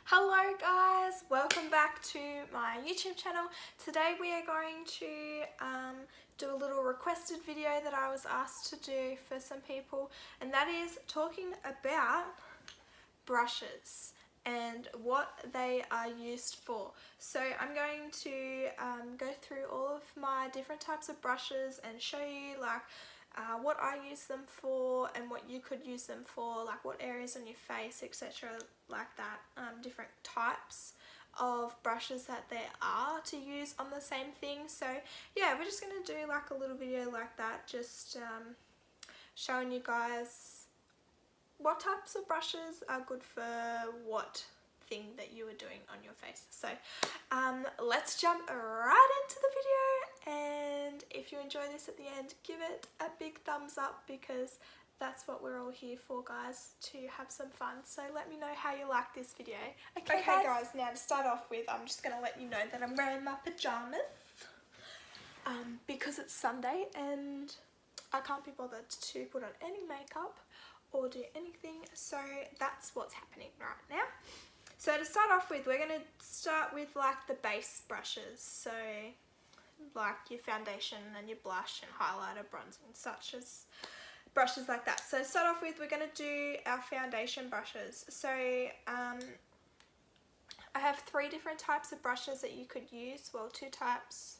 Hello guys, welcome back to my YouTube channel. Today we are going to do a little requested video that I was asked to do for some people, and that is talking about brushes and what they are used for. So I'm going to go through all of my different types of brushes and show you what I use them for and what you could use them for, like what areas on your face, etc, like that, different types of brushes that there are to use on the same thing. So yeah, we're just going to do like a little video like that, just showing you guys what types of brushes are good for what thing that you are doing on your face. So let's jump right into the video, and if you enjoy this at the end, give it a big thumbs up because that's what we're all here for, guys, to have some fun. So let me know how you like this video. Okay guys, now to start off with, I'm just going to let you know that I'm wearing my pajamas because it's Sunday and I can't be bothered to put on any makeup or do anything, so that's what's happening right now. So to start off with, we're going to start with like the base brushes, so like your foundation and your blush and highlighter, bronzer and such, as brushes like that. So to start off with, we're going to do our foundation brushes. So I have 3 different types of brushes that you could use, well, 2 types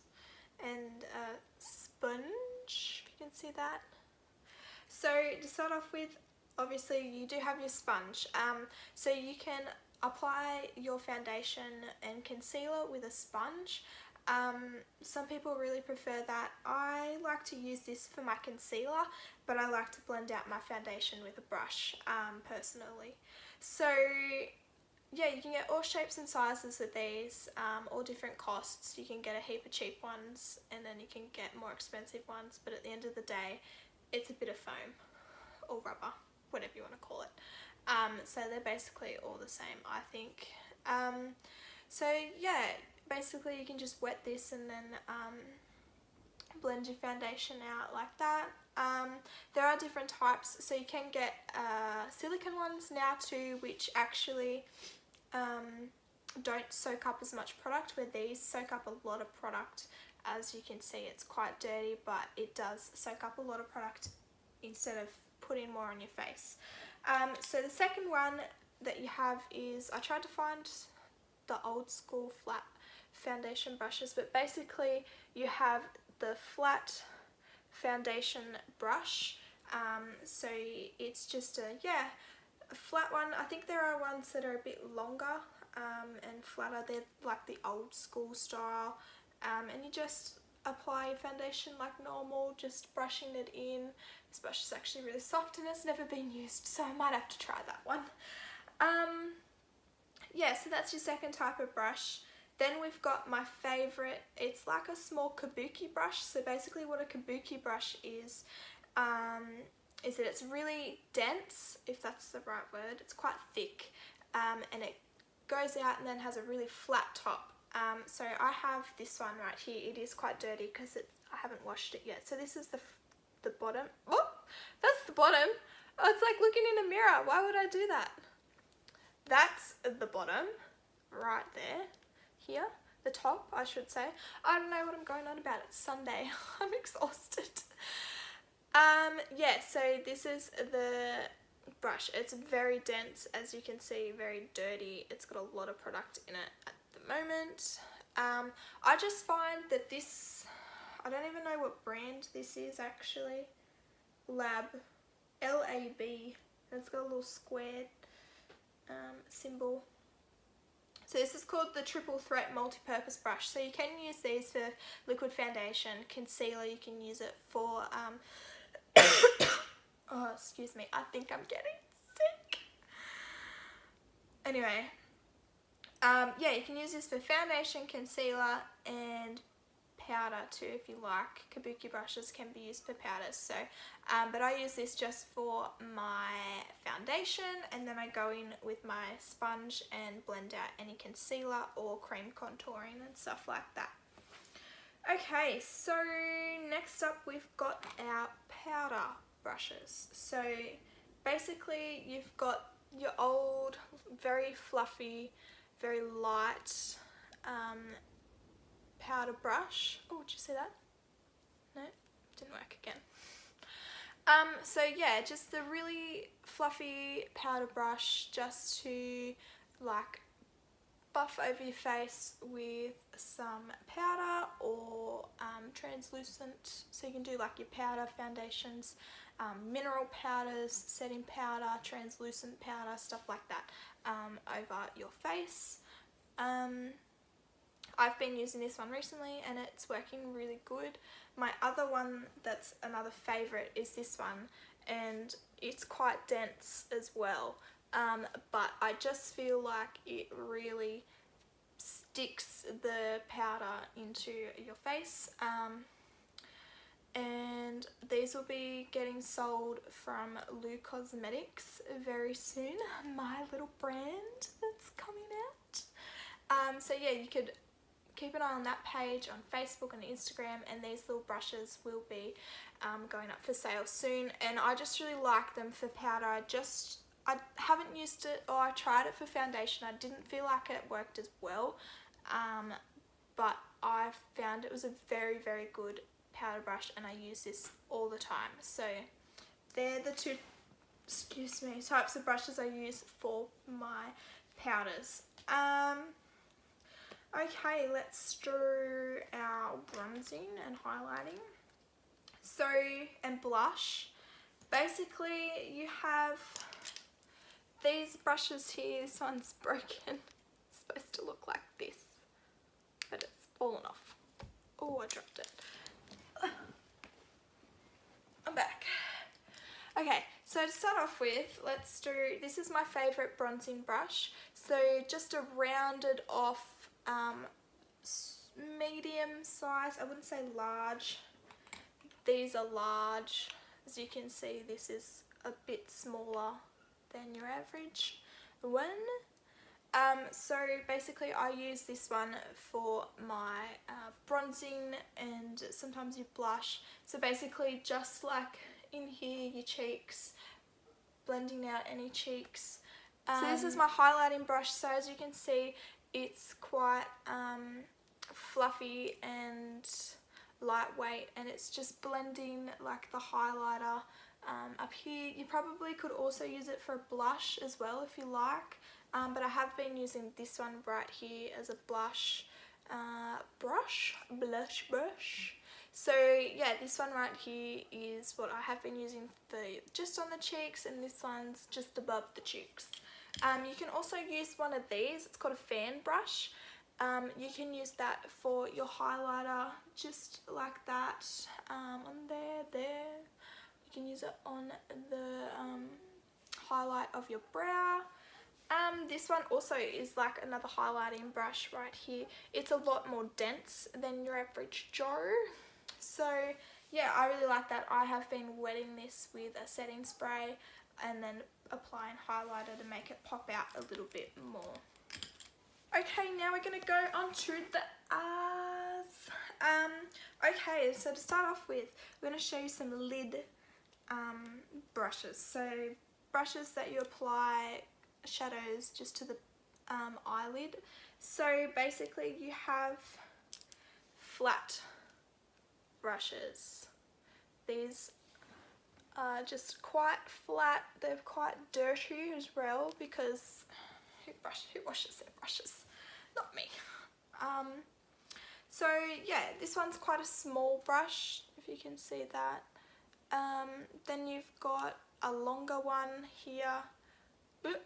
and a sponge, if you can see that. So to start off with, obviously you do have your sponge, so you can apply your foundation and concealer with a sponge. Some people really prefer that. I like to use this for my concealer, but I like to blend out my foundation with a brush, personally. So yeah, you can get all shapes and sizes with these, all different costs. You can get a heap of cheap ones and then you can get more expensive ones, but at the end of the day it's a bit of foam or rubber, whatever you want to call it. So they're basically all the same, I think. So yeah, basically you can just wet this and then blend your foundation out like that. There are different types, so you can get silicone ones now too, which actually don't soak up as much product, where these soak up a lot of product. As you can see, it's quite dirty, but it does soak up a lot of product instead of putting more on your face. So the second one that you have is, I tried to find the old school flat foundation brushes, but basically you have the flat foundation brush. So it's just a flat one. I think there are ones that are a bit longer and flatter. They're like the old school style, and you just apply your foundation like normal, just brushing it in. This brush is actually really soft and it's never been used, so I might have to try that one. Yeah, so that's your second type of brush. Then we've got my favourite. It's like a small kabuki brush. So basically what a kabuki brush is that it's really dense, if that's the right word. It's quite thick, and it goes out and then has a really flat top. So I have this one right here. It is quite dirty because I haven't washed it yet. So this is the bottom. Oh, that's the bottom. Oh, it's like looking in a mirror. Why would I do that? That's the bottom right there. Here, the top, I should say. I don't know what I'm going on about. It's Sunday. I'm exhausted. Yeah, so this is the brush. It's very dense, as you can see, very dirty. It's got a lot of product in it at the moment. I just find that this, I don't even know what brand this is actually. L-A-B. It's got a little squared symbol. So this is called the Triple Threat Multi-Purpose Brush. So you can use these for liquid foundation, concealer. You can use it for oh, excuse me, I think I'm getting sick. Anyway, yeah, you can use this for foundation, concealer and powder too if you like. Kabuki brushes can be used for powders, so but I use this just for my foundation, and then I go in with my sponge and blend out any concealer or cream contouring and stuff like that. Okay, so next up we've got our powder brushes. So basically you've got your old, very fluffy, very light powder brush. Oh, did you see that? No, didn't work again. So yeah, just the really fluffy powder brush just to like buff over your face with some powder or translucent, so you can do like your powder foundations, mineral powders, setting powder, translucent powder, stuff like that over your face. I've been using this one recently and it's working really good. My other one that's another favourite is this one, and it's quite dense as well, but I just feel like it really sticks the powder into your face. And these will be getting sold from Lou Cosmetics very soon, my little brand that's coming out. So yeah, you could keep an eye on that page on Facebook and Instagram, and these little brushes will be going up for sale soon. And I just really like them for powder. I haven't used it, or I tried it for foundation. I didn't feel like it worked as well, but I found it was a very, very good powder brush, and I use this all the time. So they're the two, types of brushes I use for my powders. Okay, let's do our bronzing and highlighting. So, and blush. Basically, you have these brushes here. This one's broken. It's supposed to look like this, but it's fallen off. Oh, I dropped it. I'm back. Okay, so to start off with, let's do, this is my favourite bronzing brush. So just a rounded off medium size, I wouldn't say large. These are large. As you can see, this is a bit smaller than your average one. So basically I use this one for my bronzing and sometimes your blush. So basically just like in here, your cheeks, blending out any cheeks. So this is my highlighting brush. So as you can see, it's quite fluffy and lightweight, and it's just blending like the highlighter up here. You probably could also use it for a blush as well if you like, but I have been using this one right here as a blush brush. So yeah, this one right here is what I have been using for just on the cheeks, and this one's just above the cheeks. You can also use one of these, it's called a fan brush. You can use that for your highlighter, just like that, on there. You can use it on the highlight of your brow. This one also is like another highlighting brush right here. It's a lot more dense than your average Joe. So yeah, I really like that. I have been wetting this with a setting spray and then applying highlighter to make it pop out a little bit more. Okay, now we're going to go on to the eyes. Okay, so to start off with, we're going to show you some lid brushes. So brushes that you apply shadows just to the eyelid. So basically you have flat brushes. These are just quite flat. They're quite dirty as well because who washes their brushes? Not me. So yeah, this one's quite a small brush, if you can see that. Then you've got a longer one here. Oop,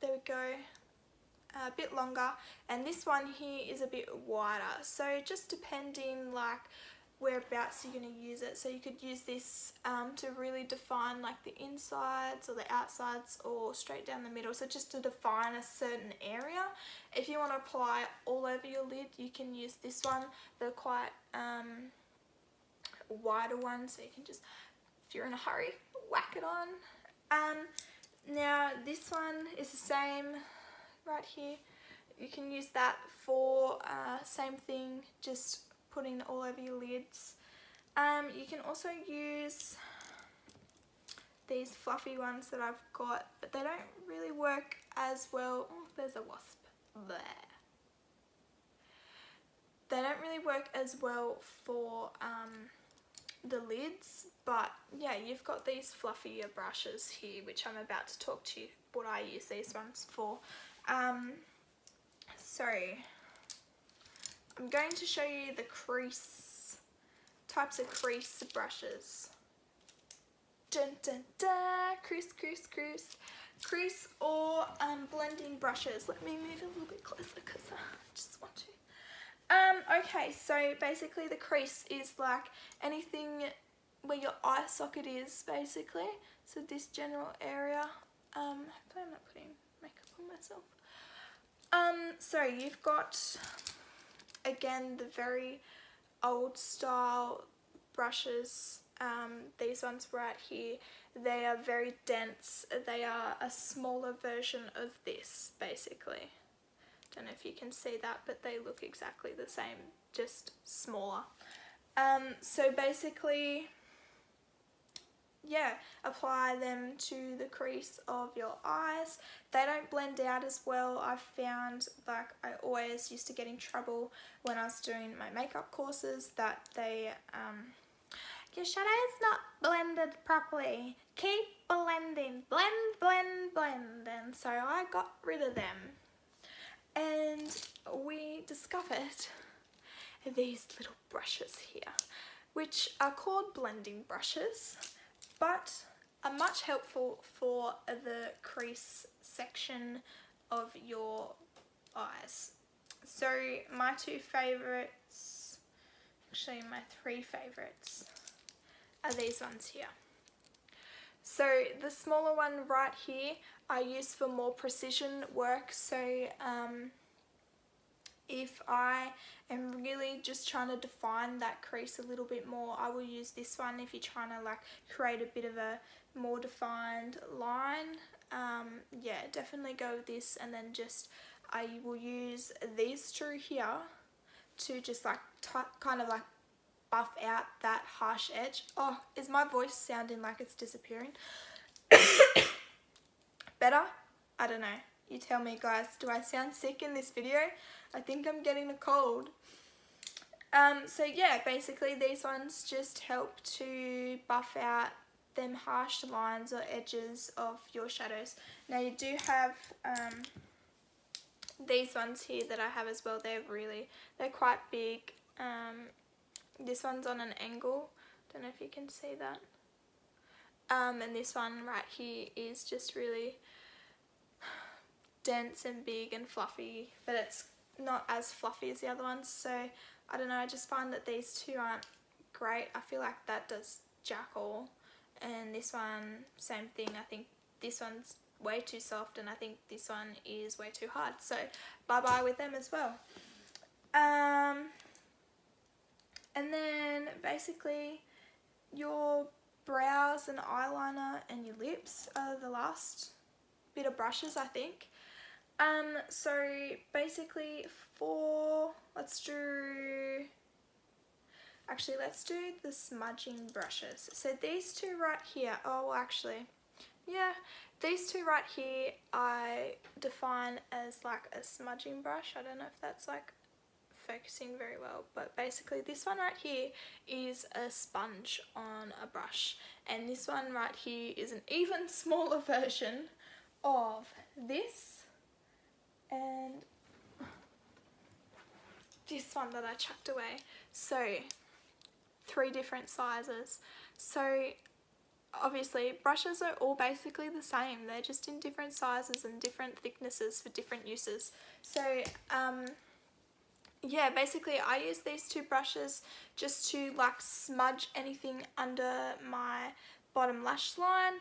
there we go. A bit longer, and this one here is a bit wider. So just depending like whereabouts you're going to use it. So you could use this to really define like the insides or the outsides, or straight down the middle, so just to define a certain area. If you want to apply all over your lid, you can use this one. They're quite wider ones, so you can just, if you're in a hurry, whack it on. Now this one is the same right here. You can use that for same thing, just putting all over your lids. You can also use these fluffy ones that I've got, but they don't really work as well. Oh, there's a wasp there. They don't really work as well for the lids, but yeah, you've got these fluffier brushes here, which I'm about to talk to you what I use these ones for. So I'm going to show you the Crease types of Crease brushes. Dun dun dun! Crease, Crease, Crease. Crease or blending brushes. Let me move a little bit closer because I just want to. Okay, so basically the Crease is like anything where your eye socket is, basically. So this general area. Hopefully I'm not putting makeup on myself. So you've got, again, the very old style brushes. These ones right here, they are very dense. They are a smaller version of this, basically. Don't know if you can see that, but they look exactly the same, just smaller. So basically, yeah, apply them to the crease of your eyes. They don't blend out as well. I've found, like, I always used to get in trouble when I was doing my makeup courses that they, your shadow is not blended properly. Keep blending. Blend, blend, blend. And so I got rid of them. And we discovered these little brushes here, which are called blending brushes, but are much helpful for the crease section of your eyes. So my two favourites, actually my three favourites, are these ones here. So the smaller one right here I use for more precision work. So if I am really just trying to define that crease a little bit more, I will use this one. If you're trying to like create a bit of a more defined line, yeah, definitely go with this. And then just I will use these two here to just like kind of like buff out that harsh edge. Oh, is my voice sounding like it's disappearing? Better? I don't know. You tell me, guys. Do I sound sick in this video? I think I'm getting a cold. So yeah, basically these ones just help to buff out them harsh lines or edges of your shadows. Now you do have these ones here that I have as well. They're quite big. This one's on an angle. Don't know if you can see that. And this one right here is just really dense and big and fluffy, but it's not as fluffy as the other ones. So I don't know, I just find that these two aren't great. I feel like that does jack all, and this one, same thing. I think this one's way too soft, and I think this one is way too hard. So bye bye with them as well. And then basically your brows and eyeliner and your lips are the last bit of brushes, I think. So basically let's do the smudging brushes. So these two right here, these two right here I define as like a smudging brush. I don't know if that's like focusing very well, but basically this one right here is a sponge on a brush, and this one right here is an even smaller version of this, and this one that I chucked away. So 3 different sizes. So obviously brushes are all basically the same, they're just in different sizes and different thicknesses for different uses. So yeah, basically I use these 2 brushes just to like smudge anything under my bottom lash line.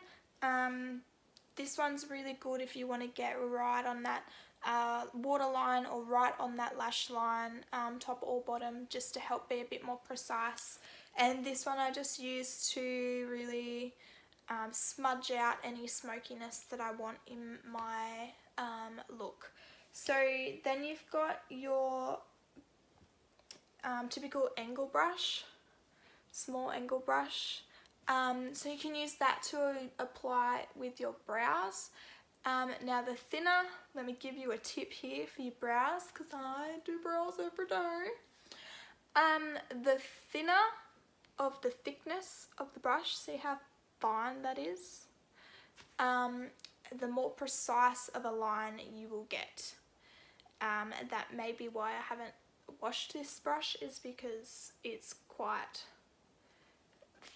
This one's really good if you want to get right on that waterline or right on that lash line, top or bottom, just to help be a bit more precise. And this one I just use to really smudge out any smokiness that I want in my look. So then you've got your typical angle brush, small angle brush. So you can use that to apply with your brows. Now the thinner, let me give you a tip here for your brows, because I do brows every day. The thinner of the thickness of the brush, see how fine that is, the more precise of a line you will get. That may be why I haven't washed this brush, is because it's quite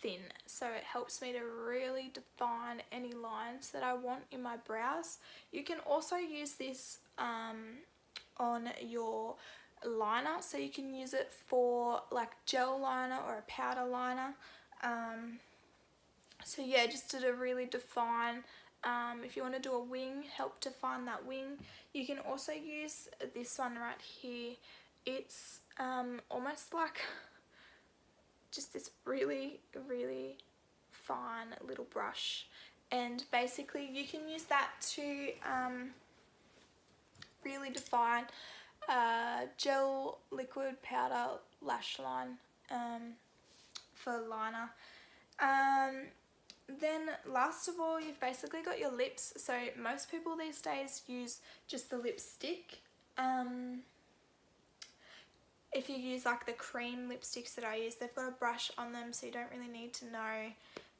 thin, so it helps me to really define any lines that I want in my brows. You can also use this on your liner, so you can use it for like gel liner or a powder liner. So yeah, just to really define, if you want to do a wing, help define that wing. You can also use this one right here. It's almost like just this really fine little brush, and basically you can use that to really define gel, liquid, powder, lash line for liner. Then last of all, you've basically got your lips. So most people these days use just the lipstick. If you use like the cream lipsticks that I use, they've got a brush on them, so you don't really need to know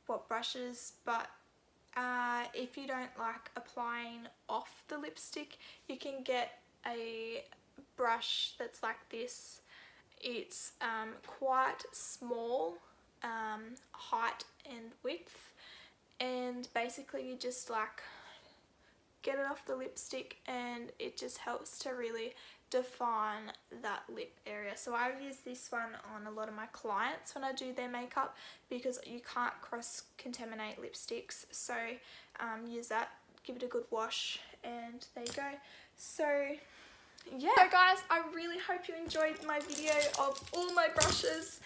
what brushes. But if you don't like applying off the lipstick, you can get a brush that's like this. It's quite small, height and width, and basically you just like get it off the lipstick, and it just helps to really define that lip area. So I use this one on a lot of my clients when I do their makeup, because you can't cross-contaminate lipsticks. So use that, give it a good wash, and there you go. So yeah, so guys, I really hope you enjoyed my video of all my brushes.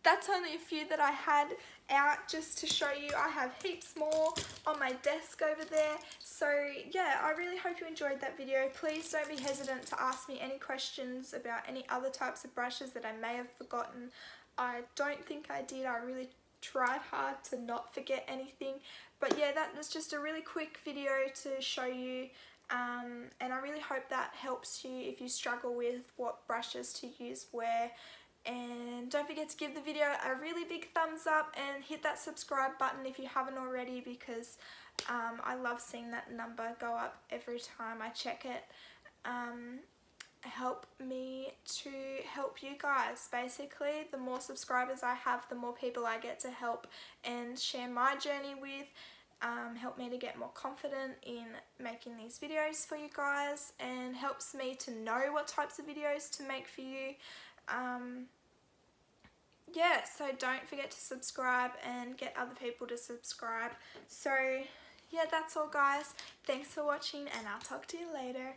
That's only a few that I had out just to show you. I have heaps more on my desk over there. So yeah, I really hope you enjoyed that video. Please don't be hesitant to ask me any questions about any other types of brushes that I may have forgotten. I don't think I did. I really tried hard to not forget anything. But yeah, that was just a really quick video to show you. And I really hope that helps you if you struggle with what brushes to use where. And don't forget to give the video a really big thumbs up and hit that subscribe button if you haven't already, because I love seeing that number go up every time I check it. Help me to help you guys. Basically, the more subscribers I have, the more people I get to help and share my journey with. Help me to get more confident in making these videos for you guys, and helps me to know what types of videos to make for you. Yeah, so don't forget to subscribe and get other people to subscribe. So yeah, that's all guys. Thanks for watching, and I'll talk to you later.